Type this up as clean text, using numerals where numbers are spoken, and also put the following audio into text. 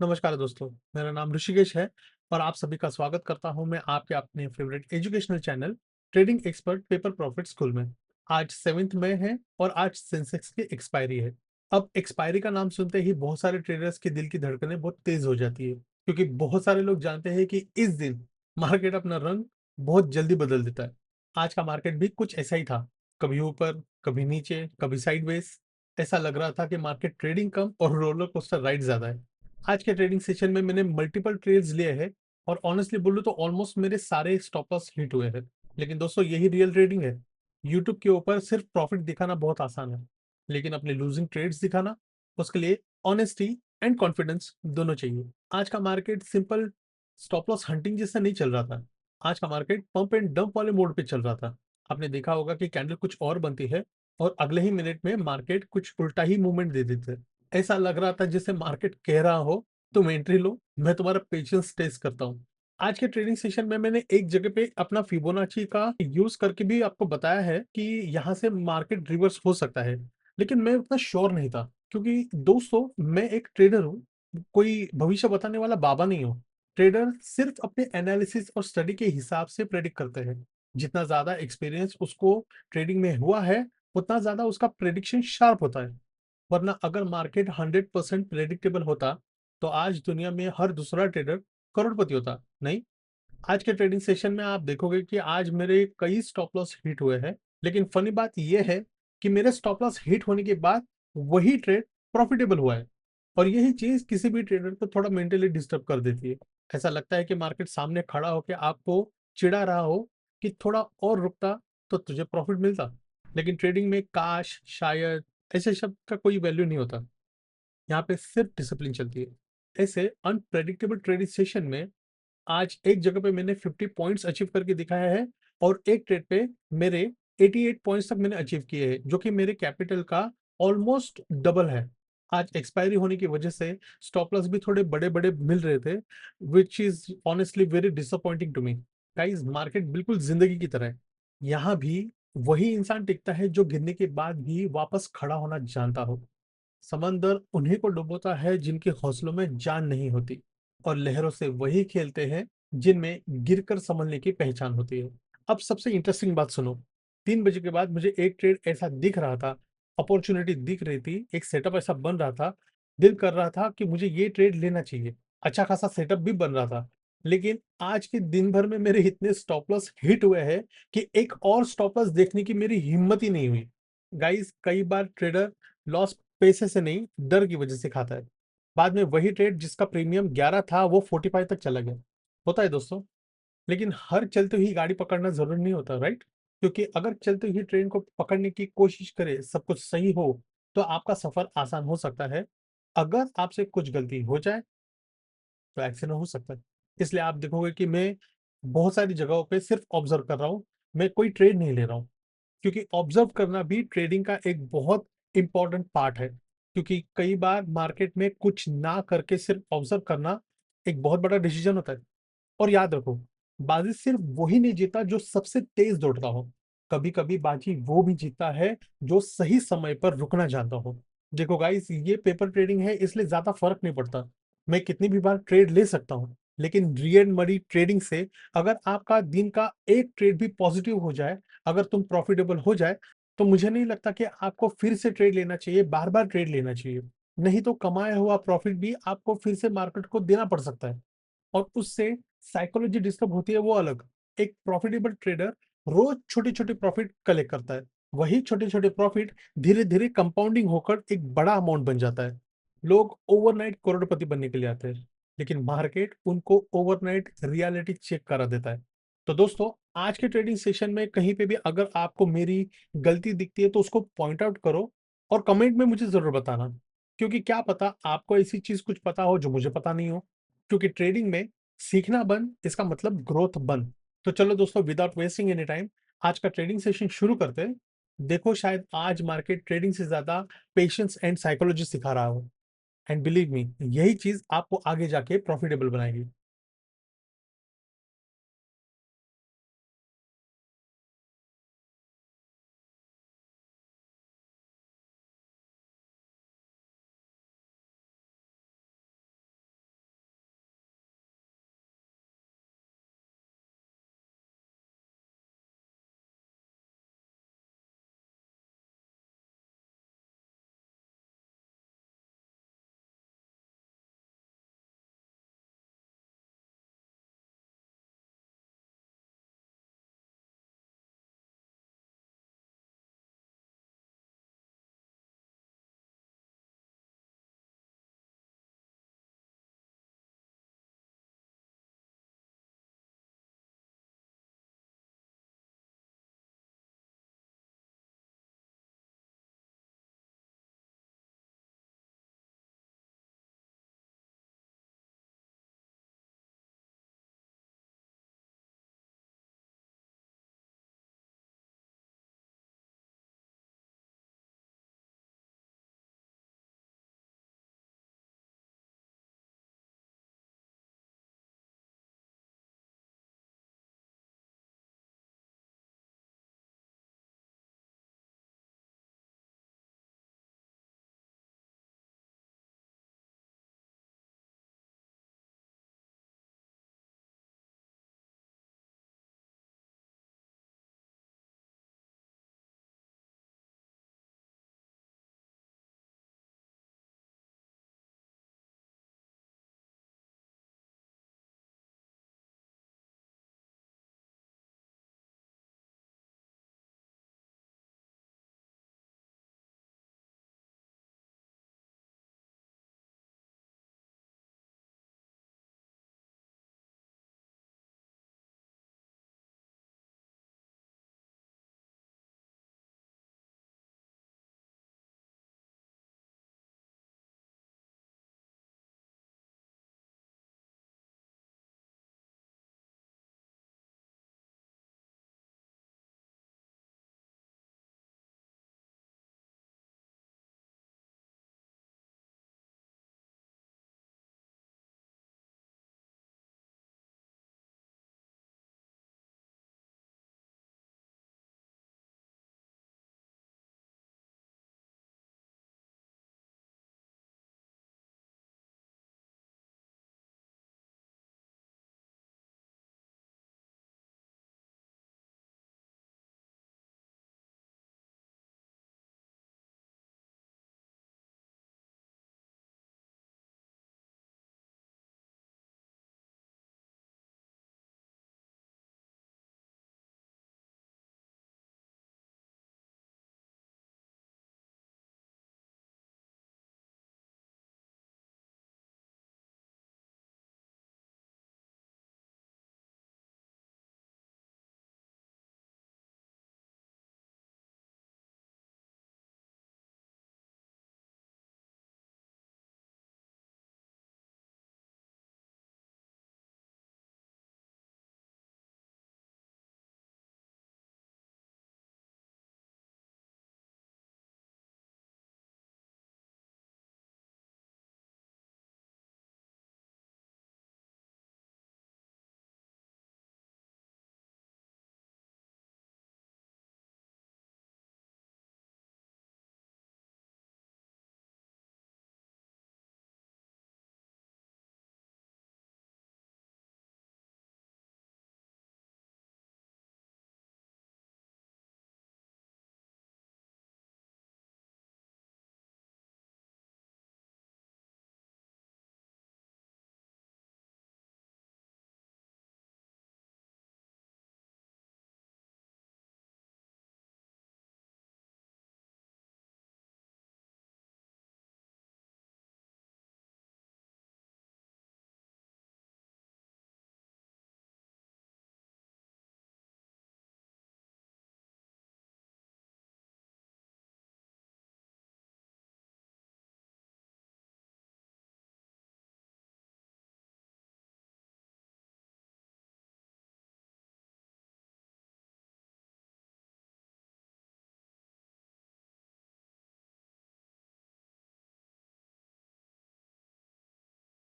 नमस्कार दोस्तों, मेरा नाम ऋषिकेश है और आप सभी का स्वागत करता हूं मैं आपके अपने favourite educational channel trading expert paper profit school में। आज 7 मई है और आज सेंसेक्स की एक्सपायरी है। अब एक्सपायरी का नाम सुनते ही बहुत सारे ट्रेडर्स के दिल की धड़कनें बहुत तेज हो जाती है, क्योंकि बहुत सारे लोग जानते हैं कि इस दिन मार्केट अपना रंग बहुत जल्दी बदल देता है। आज का मार्केट भी कुछ ऐसा ही था, कभी ऊपर, कभी नीचे, कभी साइडवेज। ऐसा लग रहा था कि मार्केट ट्रेडिंग कम और रोलर कोस्टर राइड ज्यादा है। आज के ट्रेडिंग सेशन में मैंने मल्टीपल ट्रेड्स लिए हैं और ऑनेस्टली बोलूं तो ऑलमोस्ट मेरे सारे स्टॉप लॉस हिट हुए हैं। लेकिन दोस्तों, यही रियल ट्रेडिंग है। यूट्यूब के ऊपर सिर्फ प्रॉफिट दिखाना बहुत आसान है, लेकिन अपने लूजिंग ट्रेड्स दिखाना, उसके लिए ऑनेस्टी एंड कॉन्फिडेंस दोनों चाहिए। आज का market simple stop loss hunting जैसा नहीं चल रहा था। आज का मार्केट पंप एंड डंप वाले मोड पे चल रहा था। आपने देखा होगा कि कैंडल कुछ और बनती है और अगले ही मिनट में मार्केट कुछ उल्टा ही मूवमेंट दे देते हैं। ऐसा लग रहा था जैसे मार्केट कह रहा हो, तुम एंट्री लो, मैं तुम्हारा पेशेंस टेस्ट करता हूँ। आज के ट्रेडिंग सेशन में मैंने एक जगह पे अपना फिबोनाची का यूज करके भी आपको बताया है कि यहाँ से मार्केट रिवर्स हो सकता है, लेकिन मैं उतना श्योर नहीं था, क्योंकि दोस्तों मैं एक ट्रेडर हूँ, कोई भविष्य बताने वाला बाबा नहीं हूँ। ट्रेडर सिर्फ अपने एनालिसिस और स्टडी के हिसाब से प्रेडिक्ट करते हैं। जितना ज्यादा एक्सपीरियंस उसको ट्रेडिंग में हुआ है, उतना ज्यादा उसका प्रेडिक्शन शार्प होता है। वरना अगर मार्केट 100% प्रेडिक्टेबल होता, तो आज दुनिया में हर दूसरा ट्रेडर करोड़पति होता नहीं। आज के ट्रेडिंग सेशन में आप देखोगे कि आज मेरे कई स्टॉप लॉस हिट हुए हैं, लेकिन फनी बात यह है कि मेरे स्टॉप लॉस हिट होने के बाद वही ट्रेड प्रॉफिटेबल हुआ है। और यही चीज किसी भी ट्रेडर को थोड़ा मेंटली डिस्टर्ब कर देती है। ऐसा लगता है कि मार्केट सामने खड़ा होकर आपको चिढ़ा रहा हो कि थोड़ा और रुकता तो तुझे प्रॉफिट मिलता। लेकिन ट्रेडिंग में काश, शायद, ऐसे शब्द का कोई वैल्यू नहीं होता। यहाँ पे सिर्फ डिसिप्लिन चलती है। ऐसे अनप्रेडिक्टेबल ट्रेडिंग सेशन में आज एक जगह पे मैंने 50 पॉइंट्स अचीव करके दिखाया है और एक ट्रेड पे मेरे 88 पॉइंट्स तक मैंने अचीव किए हैं, जो कि मेरे कैपिटल का ऑलमोस्ट डबल है। आज एक्सपायरी होने की वजह से स्टॉप लॉस भी थोड़े बड़े बड़े मिल रहे थे, which is honestly very disappointing to me. Guys, market बिल्कुल जिंदगी की तरह है। यहाँ भी वही इंसान टिकता है जो गिरने के बाद भी वापस खड़ा होना जानता हो। समंदर उन्हीं को डुबोता है जिनके हौसलों में जान नहीं होती, और लहरों से वही खेलते हैं जिनमें गिरकर संभलने की पहचान होती है। अब सबसे इंटरेस्टिंग बात सुनो। 3 बजे के बाद मुझे एक ट्रेड ऐसा दिख रहा था, अपॉर्चुनिटी दिख रही थी, एक सेटअप ऐसा बन रहा था, दिल कर रहा था कि मुझे ये ट्रेड लेना चाहिए। अच्छा खासा सेटअप भी बन रहा था। लेकिन आज के दिन भर में मेरे इतने स्टॉप लॉस हिट हुए हैं कि एक और स्टॉप लॉस देखने की मेरी हिम्मत ही नहीं हुई। गाइस, कई बार ट्रेडर लॉस पैसे से नहीं, डर की वजह से खाता है। बाद में वही ट्रेड जिसका प्रीमियम 11 था वो 45 तक चला गया। होता है दोस्तों। लेकिन हर चलते हुई गाड़ी पकड़ना जरूरी नहीं होता, राइट? क्योंकि अगर चलते हुई ट्रेन को पकड़ने की कोशिश करे, सब कुछ सही हो, तो आपका सफर आसान हो सकता है। अगर आपसे कुछ गलती हो जाए तो एक्सीडेंट हो सकता है। इसलिए आप देखोगे कि मैं बहुत सारी जगहों पे सिर्फ ऑब्जर्व कर रहा हूँ, मैं कोई ट्रेड नहीं ले रहा हूँ। क्योंकि ऑब्जर्व करना भी ट्रेडिंग का एक बहुत इंपॉर्टेंट पार्ट है। क्योंकि कई बार मार्केट में कुछ ना करके सिर्फ ऑब्जर्व करना एक बहुत बड़ा डिसीजन होता है। और याद रखो, बाजी सिर्फ वही नहीं जीता जो सबसे तेज दौड़ता हो। कभी कभी बाजी वो भी जीतता है जो सही समय पर रुकना जानता हो। देखो गाइस, ये पेपर ट्रेडिंग है, इसलिए ज्यादा फर्क नहीं पड़ता मैं कितनी भी बार ट्रेड ले सकता हूँ। लेकिन रियल मनी ट्रेडिंग से अगर आपका दिन का एक ट्रेड भी पॉजिटिव हो जाए, अगर तुम प्रॉफिटेबल हो जाए, तो मुझे नहीं लगता कि आपको फिर से ट्रेड लेना चाहिए, बार बार ट्रेड लेना चाहिए। नहीं तो कमाया हुआ प्रॉफिट भी आपको फिर से मार्केट को देना पड़ सकता है, और उससे साइकोलॉजी डिस्टर्ब होती है, वो अलग। एक प्रॉफिटेबल ट्रेडर रोज छोटे छोटे प्रॉफिट कलेक्ट करता है। वही छोटे छोटे प्रॉफिट धीरे धीरे कंपाउंडिंग होकर एक बड़ा अमाउंट बन जाता है। लोग ओवरनाइट करोड़पति बनने के लिए आते हैं, लेकिन मार्केट उनको ओवरनाइट रियलिटी चेक करा देता है। तो दोस्तों, आज के ट्रेडिंग सेशन में कहीं पे भी अगर आपको मेरी गलती दिखती है तो उसको पॉइंट आउट करो और कमेंट में मुझे जरूर बताना। क्योंकि क्या पता आपको ऐसी चीज कुछ पता हो जो मुझे पता नहीं हो। क्योंकि ट्रेडिंग में सीखना बंद, इसका मतलब ग्रोथ बंद। तो चलो दोस्तों, विदाउट वेस्टिंग एनी टाइम, आज का ट्रेडिंग सेशन शुरू करते हैं। देखो, शायद आज मार्केट ट्रेडिंग से ज्यादा पेशेंस एंड साइकोलॉजी सिखा रहा हो। एंड बिलीव मी, यही चीज आपको आगे जाके प्रॉफिटेबल बनाएगी।